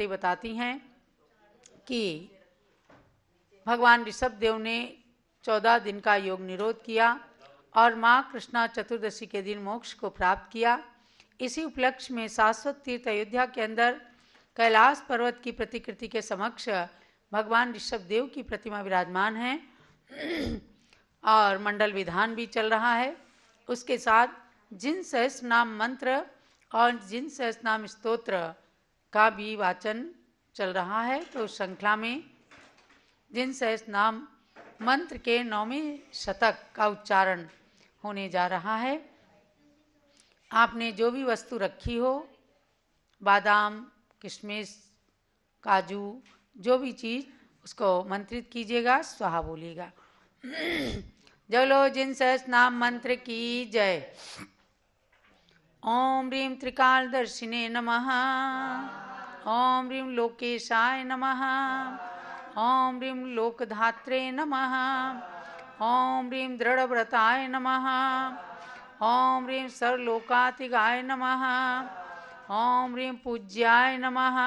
बातें बताती हैं कि भगवान ऋषभ देव ने 14 दिन का योग निरोध किया और माँ कृष्णा चतुर्दशी के दिन मोक्ष को प्राप्त किया। इसी उपलक्ष्य में शाश्वत तीर्थ अयोध्या के अंदर कैलाश पर्वत की प्रतिकृति के समक्ष भगवान ऋषभ देव की प्रतिमा विराजमान है और मंडल विधान भी चल रहा है। उसके साथ जिन सहस्त्र नाम मंत्र और जिन सहस्त्र नाम स्तोत्र का भी वाचन चल रहा है। तो उस श्रृंखला में जिन सहस्त्र नाम मंत्र के 9वें शतक का उच्चारण होने जा रहा है। आपने जो भी वस्तु रखी हो, बादाम, किशमिश, काजू, जो भी चीज़, उसको मंत्रित कीजिएगा, स्वाहा बोलिएगा। जलो जिन सहस्त्र नाम मंत्र की जय। ओम ह्रीं त्रिकालदर्शिने नमः। ओम ह्रीं लोकेशाय नमः। ओम ह्रीं लोकधात्रे नमः। ओम ह्रीं दृढ़व्रताय नमः। ओम ह्रीं सर्वलोकातिगाय नमः। ओम ह्रीं पूज्याय नमः।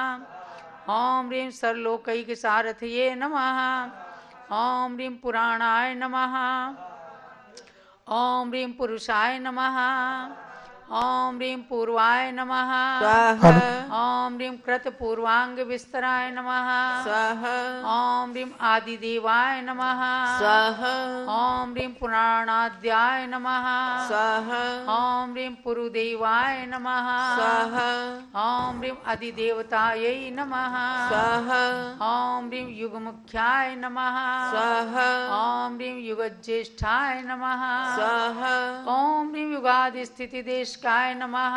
ओम ह्रीं सर्वलोकैकसारथये नमः। ओम ह्रीं पुराणाय नमः। ओम ह्रीं पुरुषाय नमः। ओम ह्रीं पूर्वाय नमः। ओम ह्रीं कृतपूर्वांग विस्तराय नमः। ओम ह्रीं आदिदेवाय नमः। ओम ह्रीं पुराणाद्याय नमः। ओम ह्रीं पुरुदेवाय नमः। ओम ह्रीं अधिदेवतायै नमः। ओम ह्रीं युगमुख्याय नमः। ओम ह्रीं युगज्येष्ठाय नमः। ओम ह्रीं युगादिस्थिति देशकाय नमः।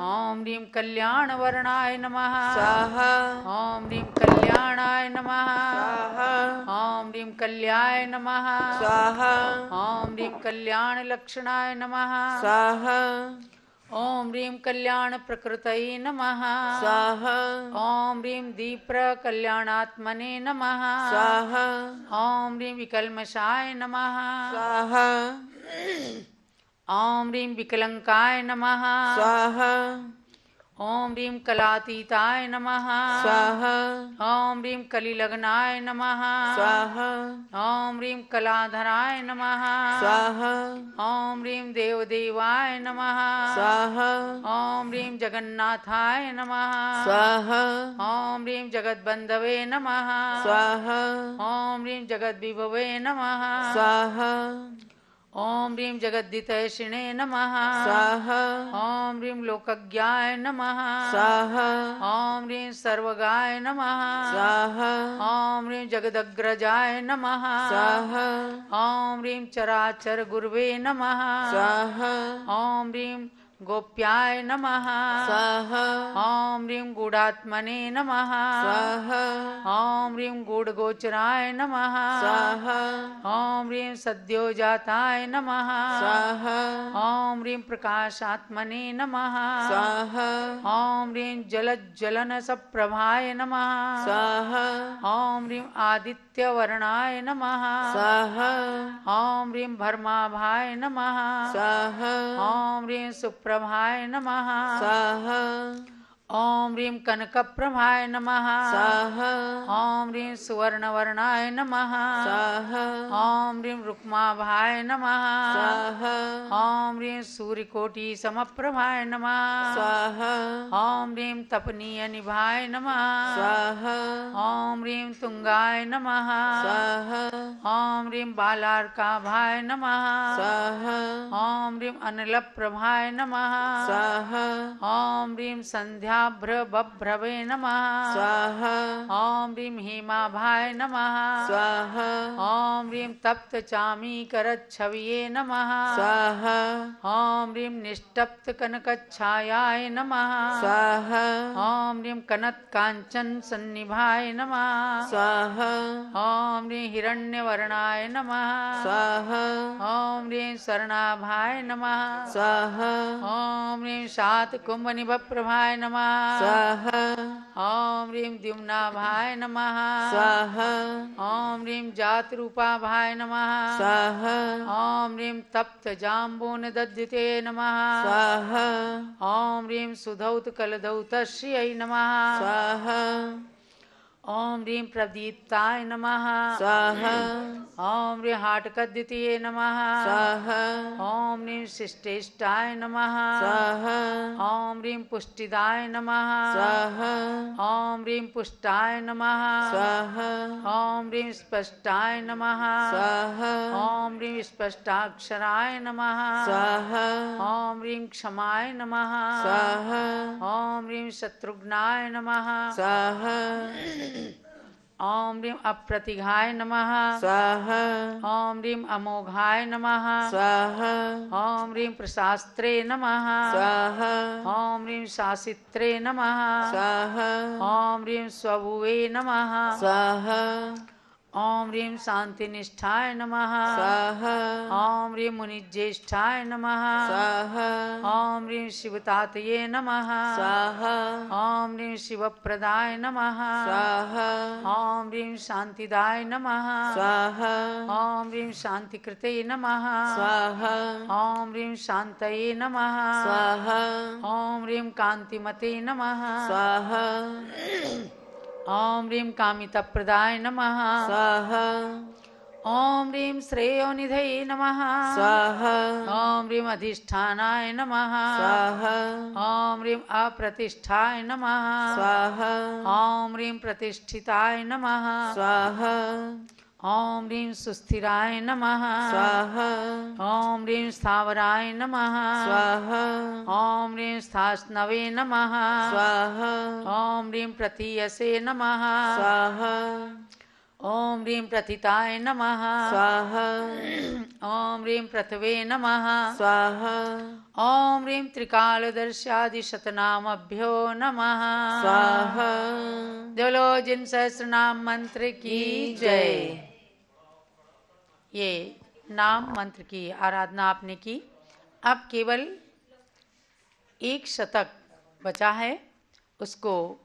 ओम ह्रीं कल्याणवर्णाय नमः। ओम ह्रीं कल्याणाय नमः। ओम ह्रीं कल्याय नमः। ओम ह्रीं कल्याणलक्षणाय नमः। ओम ह्रीं कल्याण प्रकृतये नमः। ओम ह्रीं दीप्रकल्याणात्मने नमः। ओम ह्रीं विकल्मषाय नमः। ओम ह्रीं विकलंकाय नमः। ओम ह्रीं कलातीताय नमः। ओम ह्रीं कलिलग्नाय नमः। ओम ह्रीं कलाधराय नमः। ओम ह्रीं देवदेवाय नमः। ओम ह्रीं जगन्नाथाय नमः। ओम ह्रीं जगद्बंधवे नमः। ओम ह्रीं जगद्विभवे नमः। ओम ह्रीं जगद्दितैषिणे नमः। ओम ह्रीं लोकज्ञाय नमः। ओम ह्रीं सर्वगाय नमः। ओम ह्रीं जगदग्रजाय नमः। ओम ह्रीं चराचर गुरवे नमः। ओम ह्रीं गोप्याय नमः। ओम ह्रीं गूढ़ात्मने नमः। ओम ह्रीं गूढ़गोचराय नमः। ओम ह्रीं सद्योजाताय नमः। ओम ह्रीं प्रकाशात्मने नमः। ओम ह्रीं जलज्ज्वलनसप्रभाय नमः। ओम ह्रीं आदित्यवर्णाय नमः। ओम ह्रीं भर्माभाय नमः। ओम ह्रीं सुप्रभाय नमः। ओम ह्रीं कनकप्रभाय नमः। ओम ह्रीं सुवर्णवर्णाय नमः। ओम ह्रीं रुक्माभाय नमः। ओम ह्रीं सूर्यकोटि समप्रभाय नमः। ओम ह्रीं तपनीयनिभाय नमः। ओम ह्रीं तुंगाय नमः। ओम ह्रीं बालार्काभाय नमः। ओम ह्रीं अनिलप्रभाय नमः। ओम ह्रीं संध्याभ्रभ्रवे नमः। ओम ह्रीं हेमाभाय नमः। ओम ह्रीं तप्तचामीकरच्छविये नमः। ओम ह्रीं निष्टप्तकनकच्छायाय नमः। ओम ह्रीं कनत्काञ्चनसन्निभाय नमः। ओम ह्रीं हिरण्यवर्णाय नमः। ओम ह्रीं शरणाभाय नमः। ओम ह्रीं शातकुम्भनिभप्रभाय नमः। स्वाहा ओम ह्रीं द्युम्नाभाय नमः स्वाहा ओम ह्रीं जातरूपाभाय नमः स्वाहा ओम ह्रीं तप्त जाम्बूनदद्युते नमः स्वाहा ओम ह्रीं सुधौतकलधौतस्यै नमः स्वाहा ओम ह्रीं प्रदीप्ताय नमः स्वाहा ओम ह्रीं हाटकद्युतिये नमः स्वाहा ओम ह्रीं शिष्टेष्टाय नमः स्वाहा ओम ह्रीं पुष्टिदाय नमः स्वाहा ओम ह्रीं पुष्टाय नमः स्वाहा ओम ह्रीं स्पष्टाय नमः स्वाहा ओम ह्रीं स्पष्टाक्षराय नमः स्वाहा ओम ह्रीं क्षमाय नमः स्वाहा ओम ह्रीं शत्रुघ्नाय नमः स्वाहा ओम ह्रीं अप्रतिघाय नमः स्वाहा ओम ह्रीं अमोघाय नमः स्वाहा ओम ह्रीं प्रशास्त्रे नमः स्वाहा ओम ह्रीं शासित्रे नमः स्वाहा ओम ह्रीं स्वभुवे नमः स्वाहा ओम ह्रीं शांतिनिष्ठाय नमः स्वाहा ओम ह्रीं मुनिज्येष्ठाय नमः स्वाहा ओम ह्रीं शिवतातये नमः स्वाहा ओम ह्रीं शिवप्रदाय नमः स्वाहा ओम ह्रीं शांतिदाय नमः स्वाहा ओम ह्रीं शांतिकृते नमः स्वाहा ओम ह्रीं शांतये नमः स्वाहा ओम ह्रीं कांतिमते नमः स्वाहा ओम ह्रीं कामितप्रदाय नमः स्वाहा ओम ह्रीं श्रेयोनिधये नमः स्वाहा ओम ह्रीं अधिष्ठानाय नमः स्वाहा ओम ह्रीं अप्रतिष्ठाय नमः स्वाहा ओम ह्रीं प्रतिष्ठिताय नमः स्वाहा ओम ह्रीं सुस्थिराय नमः स्वाहा ओम ह्रीं स्थावराय नमः स्वाहा ओम ह्रीं स्थास्नवे नमः स्वाहा ओम ह्रीं प्रतीयसे नमः स्वाहा ओम ह्रीं प्रथिताय नमः स्वाहा ओम ह्रीं पृथ्वे नमः स्वाहा ओम ह्रीं त्रिकालदर्शादिशतनामभ्यो नमः स्वाहा। बोलो जिन सहस्रनाम मंत्र की जय। ये नाम मंत्र की आराधना आपने की। अब केवल एक शतक बचा है, उसको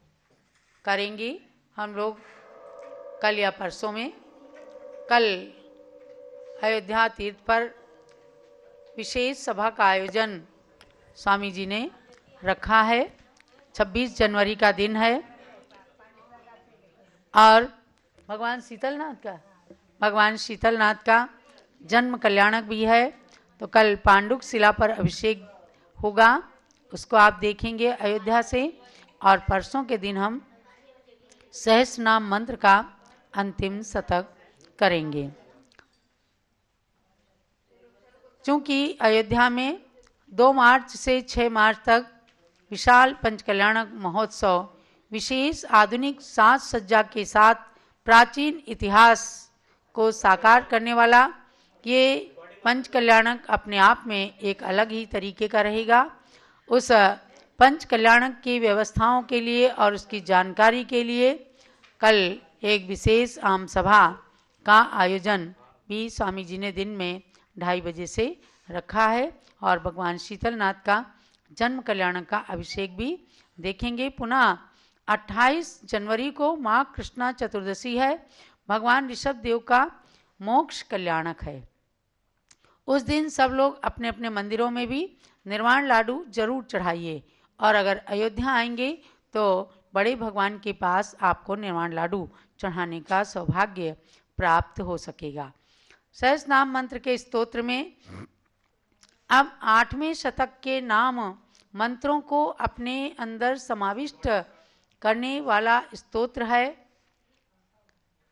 करेंगे हम लोग कल या परसों में। कल अयोध्या तीर्थ पर विशेष सभा का आयोजन स्वामी जी ने रखा है। 26 जनवरी का दिन है और भगवान शीतलनाथ का जन्म कल्याणक भी है। तो कल पांडुक शिला पर अभिषेक होगा, उसको आप देखेंगे अयोध्या से। और परसों के दिन हम सहस्रनाम मंत्र का अंतिम शतक करेंगे। चूँकि अयोध्या में 2 मार्च से 6 मार्च तक विशाल पंचकल्याणक महोत्सव विशेष आधुनिक साज सज्जा के साथ प्राचीन इतिहास को साकार करने वाला ये पंचकल्याणक अपने आप में एक अलग ही तरीके का रहेगा। उस पंचकल्याणक की व्यवस्थाओं के लिए और उसकी जानकारी के लिए कल एक विशेष आम सभा का आयोजन भी स्वामी जी ने दिन में 2:30 बजे से रखा है। और भगवान शीतलनाथ का जन्म कल्याणक का अभिषेक भी देखेंगे। पुनः 28 जनवरी को माँ कृष्णा चतुर्दशी है, भगवान ऋषभ देव का मोक्ष कल्याणक है। उस दिन सब लोग अपने अपने मंदिरों में भी निर्वाण लाडू जरूर चढ़ाइए। और अगर अयोध्या आएंगे तो बड़े भगवान के पास आपको निर्वाण लाडू चढ़ाने का सौभाग्य प्राप्त हो सकेगा। सहस्रनाम मंत्र के स्तोत्र में अब 8वें शतक के नाम मंत्रों को अपने अंदर समाविष्ट करने वाला स्तोत्र है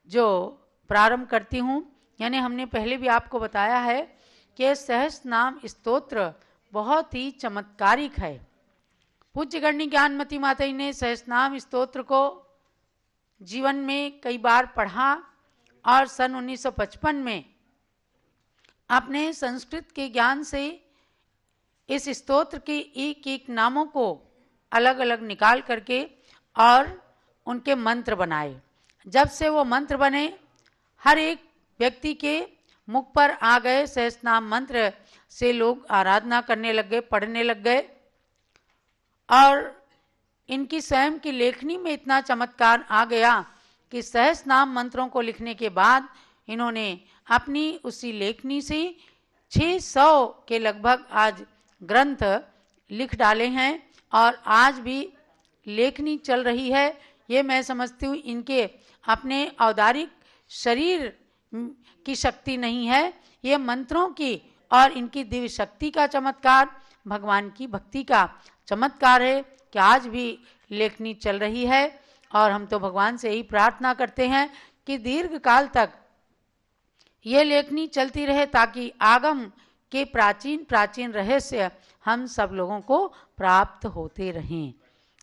जो प्रारंभ करती हूँ। यानी हमने पहले भी आपको बताया है कि सहस्रनाम स्तोत्र बहुत ही चमत्कारिक है। पूज्य गणनी ज्ञानमती माता जी ने सहस्रनाम स्तोत्र को जीवन में कई बार पढ़ा और सन 1955 में अपने संस्कृत के ज्ञान से इस स्तोत्र के एक एक नामों को अलग अलग निकाल करके और उनके मंत्र बनाए। जब से वो मंत्र बने हर एक व्यक्ति के मुख पर आ गए, सहस्रनाम मंत्र से लोग आराधना करने लग गए, पढ़ने लग गए। और इनकी स्वयं की लेखनी में इतना चमत्कार आ गया कि सहस्र नाम मंत्रों को लिखने के बाद इन्होंने अपनी उसी लेखनी से 600 के लगभग आज ग्रंथ लिख डाले हैं और आज भी लेखनी चल रही है। ये मैं समझती हूँ इनके अपने औदारिक शरीर की शक्ति नहीं है, ये मंत्रों की और इनकी दिव्य शक्ति का चमत्कार, भगवान की भक्ति का चमत्कार है कि आज भी लेखनी चल रही है। और हम तो भगवान से यही प्रार्थना करते हैं कि दीर्घ काल तक ये लेखनी चलती रहे ताकि आगम के प्राचीन प्राचीन रहस्य हम सब लोगों को प्राप्त होते रहें।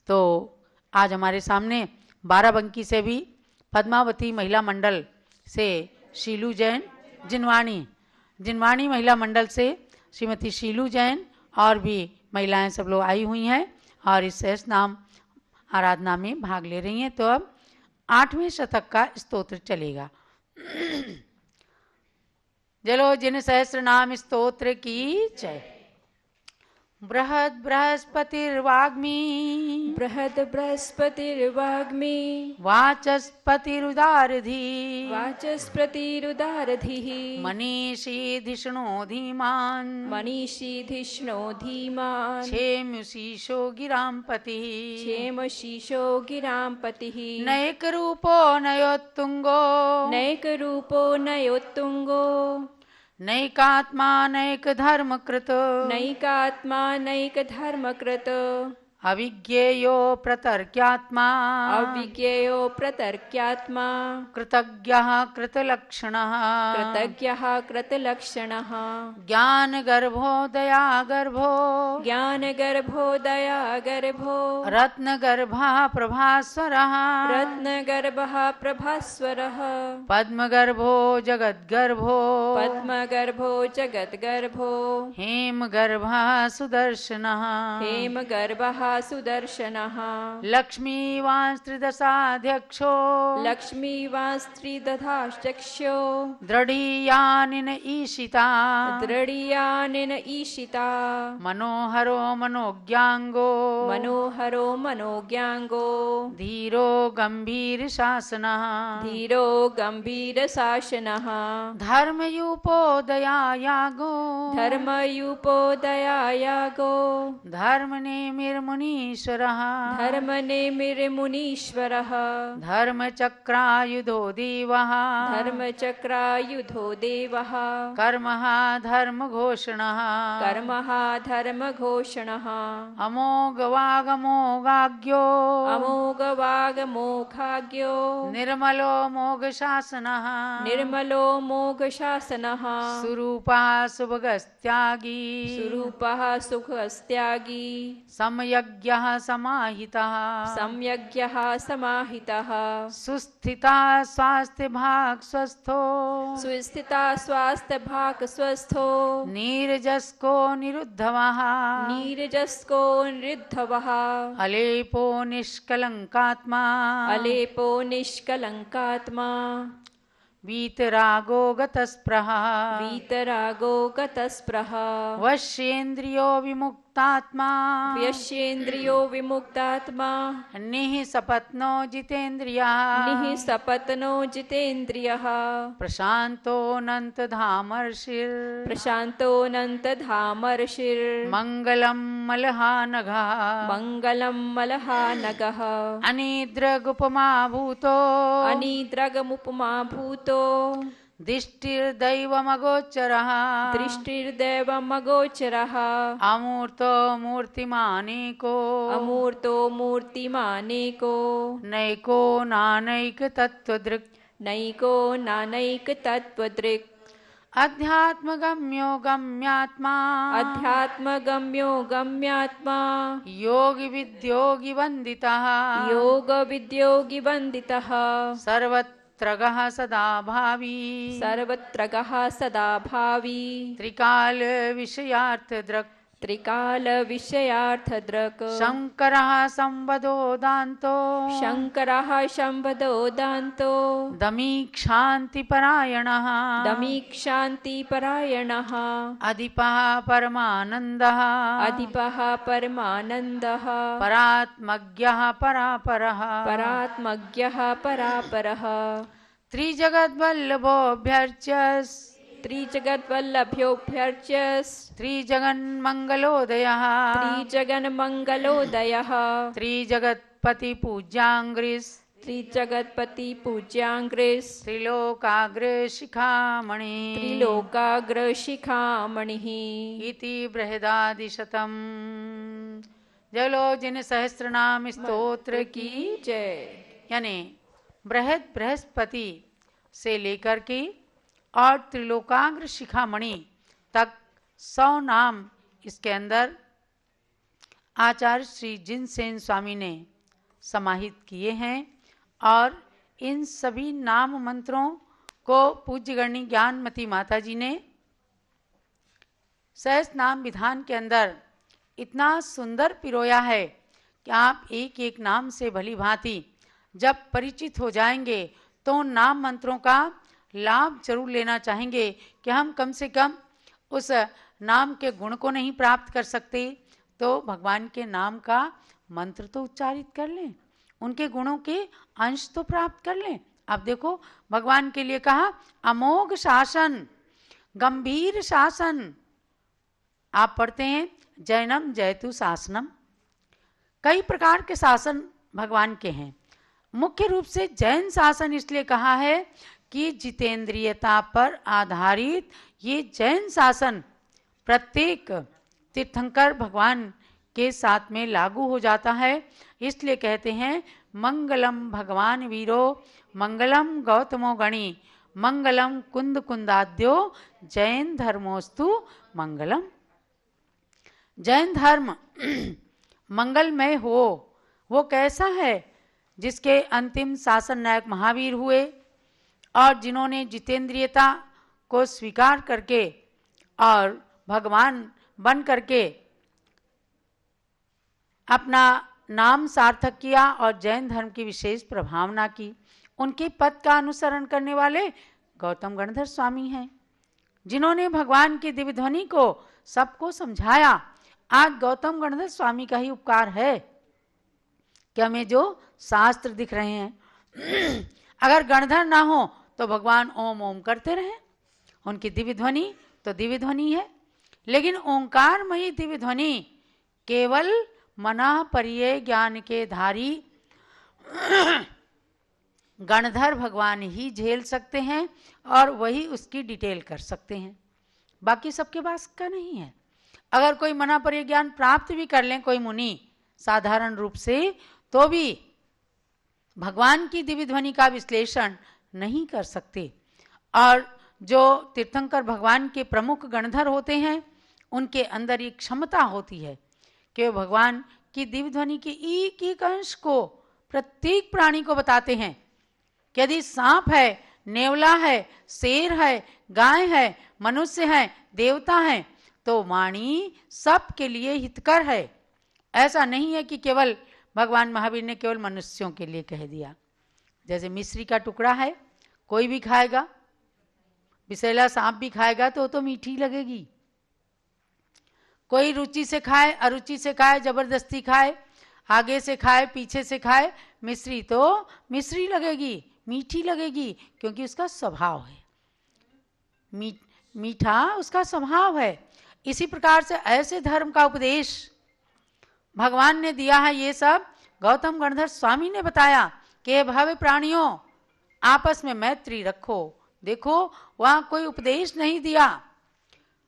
तो आज हमारे सामने बाराबंकी से भी पद्मावती महिला मंडल से शीलू जैन, जिनवाणी महिला मंडल से श्रीमती शीलू जैन और भी महिलाएं सब लोग आई हुई हैं और इस सहस्र नाम आराधना में भाग ले रही हैं। तो अब 8वें शतक का स्तोत्र चलेगा। जलो जिन सहस्र नाम स्तोत्र की जय। बृहद बृहस्पतिर्वाग्मी, बृहद बृहस्पतिर्वाग्मी, वाचस्पतिरुदारधी, वाचस्पतिरुदारधिः, मनीषी धिष्णो धीमान्, मनीषी धिष्णो धीमान्, क्षेमशीशो गिराम्पतिः, क्षेमशीशो गिराम्पतिः, नैकरूपो नयोत्तुङ्गो, नैकरूपो नयोत्तुङ्गो, नैकात्मा नैकधर्मकृत, नैकात्मा नैकधर्मकृत, अविज्ञेयो प्रतर्क्यात्मा, अविज्ञेयो प्रतर्क्यात्मा, कृतज्ञः कृतलक्षणः, कृतज्ञः कृतलक्षणः, ज्ञानगर्भो दयागर्भो, ज्ञानगर्भो दयागर्भो, रत्नगर्भः प्रभास्वरः, रत्नगर्भः प्रभास्वरः, पद्मगर्भो जगद्गर्भो, पद्मगर्भो जगद्गर्भो, हेमगर्भः सुदर्शनः, हेमगर्भः सुदर्शनः, लक्ष्मीवांस्त्रिदशाध्यक्षो, लक्ष्मीवांस्त्रिदशाध्यक्षो, दृढीयानिन ईशिता, दृढीयानिन ईशिता, मनोहरो मनोज्ञांगो, मनोहरो मनोज्ञांगो, धीरो गंभीर शासनः, धीरो गंभीर शासनः, धर्मयूपो दयायागो, धर्मयूपो दयायागो, धर्मनेमिर्मुनीश्वरः, धर्मनेमिर्मुनीश्वरः, धर्मचक्रायुधो देवः, धर्मचक्रायुधो देवः, कर्मः धर्मघोषणः, कर्मः धर्मघोषणः, अमोघवागमोगाज्ञो, अमोघवागमोघाज्ञो, निर्मलो मोघशासनः, निर्मलो मोघशासनः, सुरूपः शुभगस्त्यागी, सुरूपः सुखस्त्यागी, समयज्ञः समाहितः, सम्यग्यः समाहितः, सुस्थिता स्वास्थ्यभाग स्वस्थो, सुस्थिता स्वास्थ्यभाग स्वस्थो, नीरजस्को निरुद्धवः, नीरजस्को निरुद्धवः, अलेपो निष्कलङ्कात्मा, अलेपो निष्कलङ्कात्मा, वीतरागो गतस्पृहः, वीतरागो गतस्पृहः, वश्येन्द्रियो विमुक्तात्मा, व्यस्येन्द्रियो विमुक्तात्मा, निःसपत्नो जितेन्द्रियः, निःसपत्नो जितेन्द्रियः, प्रशान्तोऽनन्तधामर्षिर्, प्रशान्तोऽनन्तधामर्षिर्, मङ्गलं मलहानघः, मङ्गलं मलहानगः, अनिद्रगुपमाभूतो, अनिद्रगमुपमा भूतो, दिष्टिर्दैवमगोचरः, दृष्टिर्दैवमगोचरः, अमूर्तो मूर्तिमानेको, अमूर्तो मूर्तिमानेको, नैको नानैकतत्त्वदृक्, नैको नानैकतत्त्वदृक्, अध्यात्मगम्यो गम्यात्मा, अध्यात्मगम्यो गम्यात्मा, योगिविद्योगिवन्दितः, योगविद्योगिवन्दितः, सर्वत्रगः सदा भावी, सर्वत्रगः सदा भावी, त्रिकालविषयार्थदृक्, त्रिकालविषयार्थदृक् शङ्करः संवदो दान्तो शङ्करः संवदोदान्तो दमीक्षान्तिपरायणः दमीक्षान्तिपरायणः अधिपः परमानन्दः अधिपः परमानन्दः परात्मज्ञः परापरः परात्मज्ञः परापरः त्रिजगद्वल्लभोऽभ्यर्च्य त्रिजगद्वल्लभ्योऽभ्यर्च्य त्रिजगन्मङ्गलोदयः त्रिजगन्मङ्गलोदयः त्रिजगत्पतिपूज्याङ्घ्रिस् त्रिजगत्पतिपूज्याङ्घ्रिस् त्रिलोकाग्रशिखामणि त्रिलोकाग्रशिखामणिः इति बृहदादिशतम्। जलो जिन सहस्त्र नाम स्तोत्र की जय। यानी बृहस्पति से लेकर के और त्रिलोकाग्र शिखामणि तक 100 नाम इसके अंदर आचार्य श्री जिनसेन स्वामी ने समाहित किए हैं और इन सभी नाम मंत्रों को पूज्यगणी ज्ञानमती माता जी ने सहस्त्र नाम विधान के अंदर इतना सुंदर पिरोया है कि आप एक एक नाम से भली भांति जब परिचित हो जाएंगे तो नाम मंत्रों का लाभ जरूर लेना चाहेंगे कि हम कम से कम उस नाम के गुण को नहीं प्राप्त कर सकते तो भगवान के नाम का मंत्र तो उच्चारित कर लें, उनके गुणों के अंश तो प्राप्त कर लें। अब देखो भगवान के लिए कहा अमोघ शासन, गंभीर शासन। आप पढ़ते हैं जैनम जयतु शासनम। कई प्रकार के शासन भगवान के हैं। मुख्य रूप से जैन शासन इसलिए कहा है कि जितेंद्रियता पर आधारित ये जैन शासन प्रत्येक तीर्थंकर भगवान के साथ में लागू हो जाता है। इसलिए कहते हैं मंगलम भगवान वीरो मंगलम गौतमो गणी मंगलम कुंद कुंदाद्यो जैन धर्मोस्तु मंगलम। जैन धर्म मंगलमय हो वो कैसा है? जिसके अंतिम शासन नायक महावीर हुए और जिन्होंने जितेंद्रियता को स्वीकार करके और भगवान बन करके अपना नाम सार्थक किया और जैन धर्म की विशेष प्रभावना की। उनके पद का अनुसरण करने वाले गौतम गणधर स्वामी हैं, जिन्होंने भगवान की दिव्य ध्वनि को सबको समझाया। आज गौतम गणधर स्वामी का ही उपकार है कि हमें जो शास्त्र दिख रहे हैं अगर गणधर ना हो तो भगवान ओम ओम करते रहे। उनकी दिव्य ध्वनि तो दिव्य ध्वनि है, लेकिन ओंकारमयी दिव्य ध्वनि केवल मना परिये ज्ञान के धारी गणधर भगवान ही झेल सकते हैं और वही उसकी डिटेल कर सकते हैं, बाकी सबके पास का नहीं है। अगर कोई मना परिये ज्ञान प्राप्त भी कर लें कोई मुनि साधारण रूप से, तो भी भगवान की दिव्य ध्वनि का विश्लेषण नहीं कर सकते। और जो तीर्थंकर भगवान के प्रमुख गणधर होते हैं उनके अंदर एक क्षमता होती है कि वे भगवान की दिव्य ध्वनि के एक एक अंश को प्रत्येक प्राणी को बताते हैं कि यदि सांप है, नेवला है, शेर है, गाय है, मनुष्य है, देवता है, तो वाणी सबके लिए हितकर है। ऐसा नहीं है कि केवल भगवान महावीर ने केवल मनुष्यों के लिए कह दिया। जैसे मिश्री का टुकड़ा है, कोई भी खाएगा, विषैला सांप भी खाएगा तो मीठी लगेगी। कोई रुचि से खाए, अरुचि से खाए, जबरदस्ती खाए, आगे से खाए, पीछे से खाए, मिश्री तो मिश्री लगेगी, मीठी लगेगी, क्योंकि उसका स्वभाव है, मीठा उसका स्वभाव है। इसी प्रकार से ऐसे धर्म का उपदेश भगवान ने दिया है। ये सब गौतम गणधर स्वामी ने बताया कि भव्य प्राणियों आपस में मैत्री रखो। देखो वहां कोई उपदेश नहीं दिया।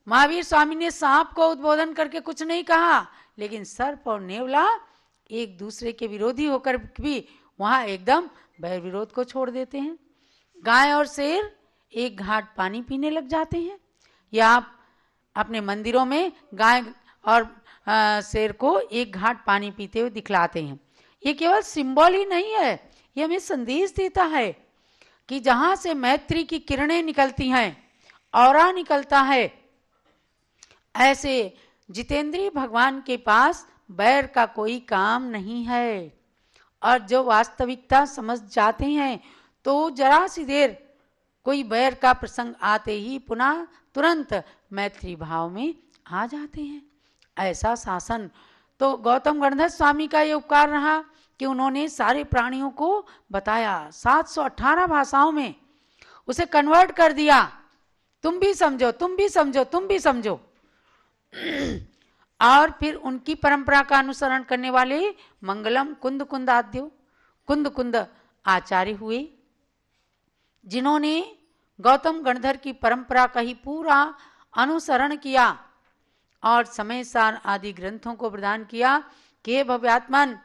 महावीर स्वामी ने सांप को उद्बोधन करके कुछ नहीं कहा, लेकिन सर्प और नेवला एक दूसरे के विरोधी होकर भी वहां एकदम बैर विरोध को छोड़ देते हैं। गाय और शेर एक घाट पानी पीने लग जाते हैं, या आप अपने मंदिरों में गाय और शेर को एक घाट पानी पीते हुए दिखलाते हैं। ये केवल सिंबल ही नहीं है, ये हमें संदेश देता है कि जहां से मैत्री की किरणें निकलती हैं, ऑरा निकलता है, ऐसे जितेंद्रिय भगवान के पास बैर का कोई काम नहीं है, और जो वास्तविकता समझ जाते हैं तो जरा सी देर कोई बैर का प्रसंग आते ही पुनः तुरंत मैत्री भाव में आ जाते हैं। ऐसा शासन तो गौतम गणधर स्वामी का ये उपकार रहा कि उन्होंने सारे प्राणियों को बताया, 718 भाषाओं में उसे कन्वर्ट कर दिया। तुम भी समझो, तुम भी समझो, तुम भी समझो। और फिर उनकी परंपरा का अनुसरण करने वाले मंगलम कुंद कुंदाद्यो कुंद कुंद आचार्य हुए, जिन्होंने गौतम गणधर की परंपरा का ही पूरा अनुसरण किया और समय सार आदि ग्रंथों को प्रदान किया कि हे भव्यात्मन,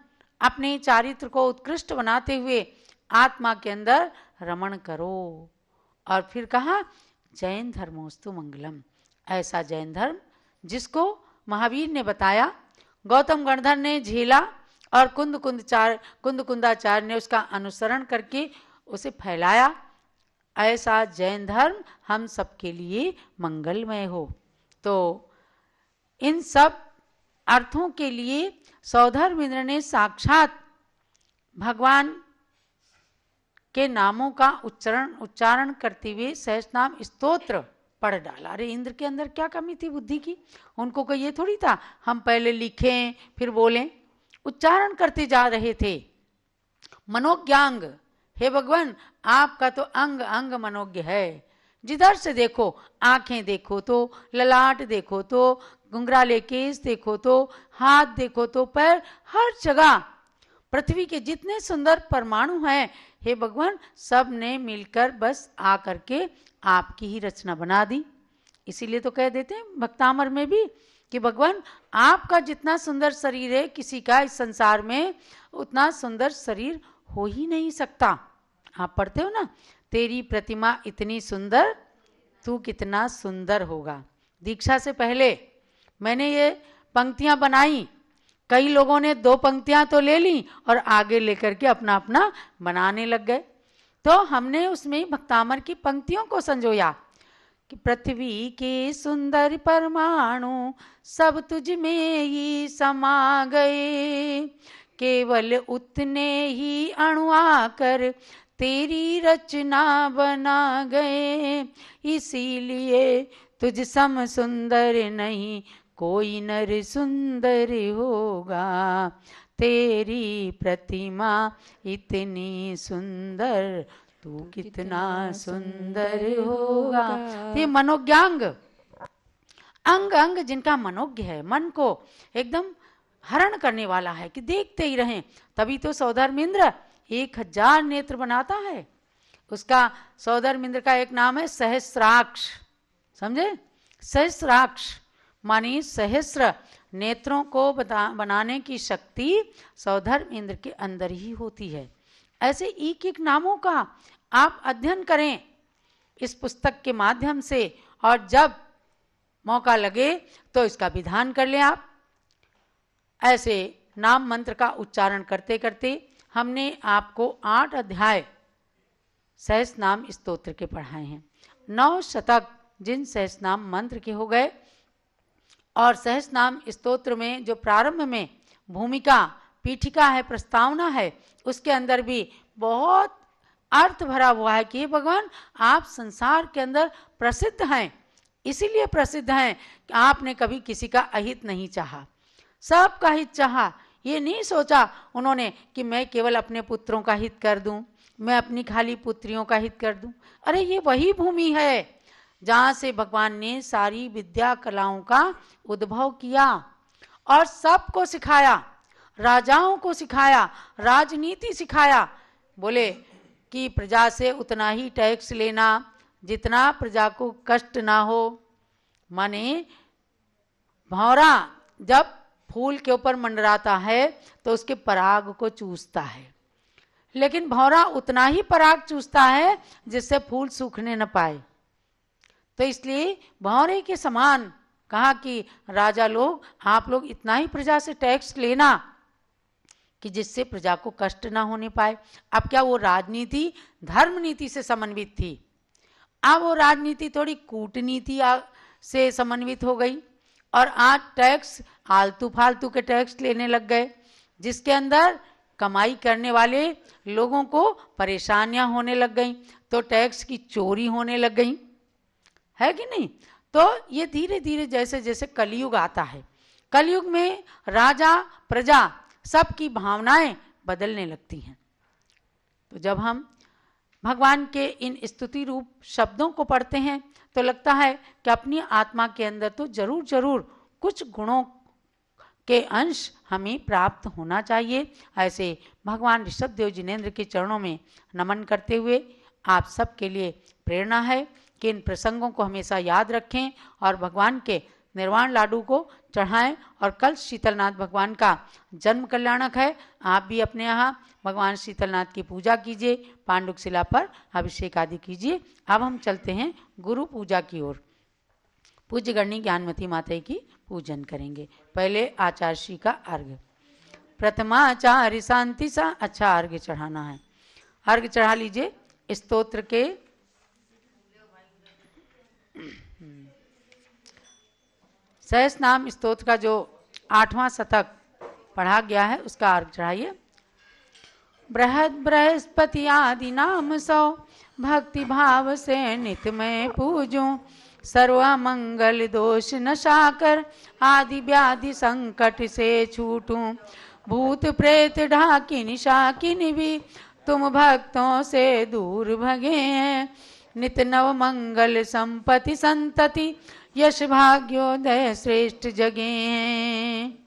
अपने चारित्र को उत्कृष्ट बनाते हुए आत्मा के अंदर रमण करो। और फिर कहा जैन धर्मोस्तु मंगलम, ऐसा जैन धर्म जिसको महावीर ने बताया, गौतम गणधर ने झेला और कुंद कुंदाचार्य ने उसका अनुसरण करके उसे फैलाया। ऐसा जैन धर्म हम सबके लिए मंगलमय हो। तो इन सब अर्थों के लिए सौधर्मेंद्र ने साक्षात भगवान के नामों का उच्चारण करते हुए सहस्रनाम स्तोत्र पढ़ डाला। अरे इंद्र के अंदर क्या कमी थी बुद्धि की? उनको कोई ये थोड़ी था हम पहले लिखें फिर बोलें, उच्चारण करते जा रहे थे। मनोज्ञांग, हे भगवान आपका तो अंग अंग मनोज्ञ है। जिधर से देखो, आंखें देखो तो, ललाट देखो तो, घुंघराले केस देखो तो, हाथ देखो तो, पैर, हर जगह पृथ्वी के जितने सुंदर परमाणु हैं, हे भगवान सब ने मिलकर बस आ करके आपकी ही रचना बना दी। इसीलिए तो कह देते हैं भक्तामर में भी कि भगवान आपका जितना सुंदर शरीर है किसी का इस संसार में उतना सुंदर शरीर हो ही नहीं सकता। आप पढ़ते हो ना, तेरी प्रतिमा इतनी सुंदर, तू कितना सुंदर होगा। दीक्षा से पहले मैंने ये पंक्तियां बनाई, कई लोगों ने 2 पंक्तियां तो ले ली और आगे लेकर के अपना अपना बनाने लग गए। तो हमने उसमें भक्तामर की पंक्तियों को संजोया कि पृथ्वी के सुंदर परमाणु सब तुझ में ही समा गए, केवल उतने ही अणु आकर तेरी रचना बना गए, इसीलिए तुझ सम सुंदर नहीं कोई नर सुंदर होगा, तेरी प्रतिमा इतनी सुंदर तू कितना सुंदर होगा। ये मनोज्ञांग, अंग अंग जिनका मनोज्ञ है, मन को एकदम हरण करने वाला है कि देखते ही रहें। तभी तो सौधर्मेंद्र 1000 नेत्र बनाता है। उसका सौधर्मेंद्र का एक नाम है सहस्राक्ष, समझे? सहस्राक्ष मानी सहस्र नेत्रों को बनाने की शक्ति सौधर्मेंद्र के अंदर ही होती है। ऐसे एक एक नामों का आप अध्ययन करें इस पुस्तक के माध्यम से, और जब मौका लगे तो इसका विधान कर लें आप। ऐसे नाम मंत्र का उच्चारण करते करते हमने आपको 8 अध्याय सहस्रनाम स्तोत्र के पढ़ाए हैं। 9 शतक जिन सहस्रनाम मंत्र के हो गए, और सहस्रनाम स्तोत्र में जो प्रारंभ में भूमिका पीठिका है, प्रस्तावना है, उसके अंदर भी बहुत अर्थ भरा हुआ है कि भगवान आप संसार के अंदर प्रसिद्ध हैं। इसीलिए प्रसिद्ध हैं कि आपने कभी किसी का अहित नहीं चाहा, सबका हित चाहा। ये नहीं सोचा उन्होंने कि मैं केवल अपने पुत्रों का हित कर दूं, मैं अपनी खाली पुत्रियों का हित कर दूं। अरे ये वही भूमि है जहाँ से भगवान ने सारी विद्या कलाओं का उद्भव किया और सबको सिखाया, राजाओं को सिखाया, राजनीति सिखाया। बोले कि प्रजा से उतना ही टैक्स लेना जितना प्रजा को कष्ट ना हो। माने भौरा जब फूल के ऊपर मंडराता है तो उसके पराग को चूसता है, लेकिन भौरा उतना ही पराग चूसता है जिससे फूल सूखने न पाए। तो इसलिए भौरे के समान कहा कि राजा लोग, आप लोग इतना ही प्रजा से टैक्स लेना कि जिससे प्रजा को कष्ट ना होने पाए। अब क्या वो राजनीति धर्म नीति से समन्वित थी, अब वो राजनीति थोड़ी कूटनीति से समन्वित हो गई और आज टैक्स आलतू फालतू के टैक्स लेने लग गए, जिसके अंदर कमाई करने वाले लोगों को परेशानियां होने लग गई, तो टैक्स की चोरी होने लग गई, है कि नहीं। तो ये धीरे धीरे जैसे जैसे कलयुग आता है, कलयुग में राजा प्रजा सबकी भावनाएं बदलने लगती हैं। तो जब हम भगवान के इन स्तुति रूप शब्दों को पढ़ते हैं तो लगता है कि अपनी आत्मा के अंदर तो जरूर जरूर कुछ गुणों के अंश हमें प्राप्त होना चाहिए। ऐसे भगवान ऋषभदेव जिनेंद्र के चरणों में नमन करते हुए आप सबके लिए प्रेरणा है कि इन प्रसंगों को हमेशा याद रखें और भगवान के निर्वाण लाडू को चढ़ाएं। और कल शीतलनाथ भगवान का जन्म कल्याणक है, आप भी अपने यहाँ भगवान शीतलनाथ की पूजा कीजिए, पांडुक शिला पर अभिषेक आदि कीजिए। अब हम चलते हैं गुरु पूजा की ओर। पूज्य गणनी ज्ञानमती माता की पूजन करेंगे। पहले आचार्य श्री का अर्घ्य, प्रथमाचार्य शांति सा अच्छा अर्घ्य चढ़ाना है। अर्घ्य चढ़ा लीजिए। स्तोत्र के सहस नाम स्तोत्र का जो 8वां शतक पढ़ा गया है उसका अर्घ्य चढ़ाइए। बृहद बृहस्पति आदि नाम सौ भक्ति भाव से नित मैं पूजूं, सर्व मंगल दोष नशाकर आदि व्याधि संकट से छूटूं। भूत प्रेत ढाकिन शाकिन भी तुम भक्तों से दूर भगे हैं, नित नव मंगल संपत्ति संतति यश भाग्योदय श्रेष्ठ जगे हैं।